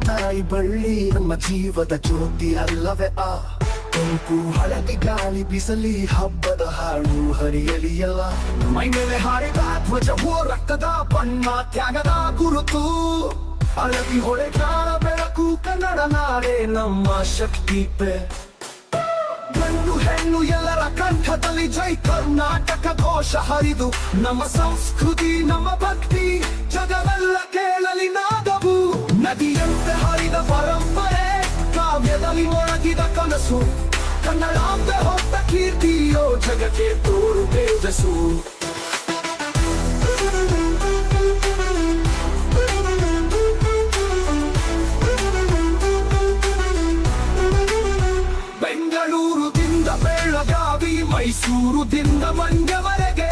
ತಾಯಿ ಬಳ್ಳಿ ನಮ್ಮ ಜೀವದ ಜ್ಯೋತಿ ಅಲ್ಲವೇ ಆ ಕೆಂಪು ಹಳದಿ ಗಾಳಿ ಬೀಸಲಿ ಹಬ್ಬದ ಹಾಡು ಹರಿಯಲಿ ಎಲ್ಲ ಮೈ ಮೇಲೆ ಹಾರಿದ ಧ್ವಜವೋ ರಕ್ತದ ಬಣ್ಣ ತ್ಯಾಗದ ಗುರುತು ಹಳದಿ ಹೊಳೆಗಾಲ ಬೆಳಕು ಕನ್ನಡ ನಾಡೆ ನಮ್ಮ ಶಕ್ತಿ ಗಂಡು ಹೆಣ್ಣು ಎಲ್ಲರ ಕಂಠದಲ್ಲಿ ಜೈ ಕರ್ನಾಟಕ ಘೋಷ ಹರಿದು ನಮ್ಮ ಸಂಸ್ಕೃತಿ ನಮ್ಮ ಭಕ್ತಿ ಜಗವೆಲ್ಲ ಕೇಳಲಿ ನಾದವು ನದಿಯಂತೆ ಹರಿದ ಪರಂಪರೆ ಕಾವ್ಯದಲ್ಲಿ ಮೊಳಗಿದ ಕನಸು ಕನ್ನಡಾಂಬೆ ಹೊತ್ತ ಕೀರ್ತಿಯೋ ಜಗಕ್ಕೆ ತೋರು ತೇಜಸ್ಸು ಬೆಂಗಳೂರುದಿಂದ ಬೆಳಗಾವಿ ಮೈಸೂರುದಿಂದ ಮಂಡ್ಯವರೆಗೆ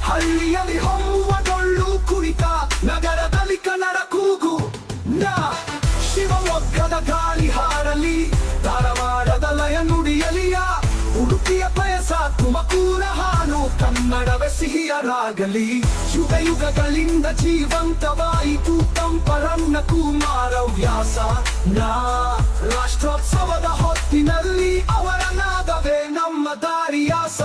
ಹಳ್ಳಿಯಲ್ಲಿ ಹೊಮ್ಮುವ ಡೊಳ್ಳು ಕುಣಿತ ನಗರದಲ್ಲಿ ಕನ್ನಡ ಕೂಗು ಶಿವಮೊಗ್ಗದ ಗಾಳಿ ಹಾರಲಿ ಧಾರವಾಡದ ಲಯ ನುಡಿಯಲಿಯ ಉಡುಪಿಯ ಪಯಸ ತುಮಕೂರ ಹಾನು ಕನ್ನಡವೇ ಸಿಹಿಯರಾಗಲಿ ಯುಗ ಯುಗಗಳಿಂದ ಜೀವಂತವಾಯಿತು ತಂಪರನ್ನ ಕುಮಾರ ವ್ಯಾಸ ರಾಷ್ಟ್ರೋತ್ಸವದ ಹೊತ್ತಿನಲ್ಲಿ ಅವರ ನಾದವೇ ನಮ್ಮ ದಾರಿಯಾಸ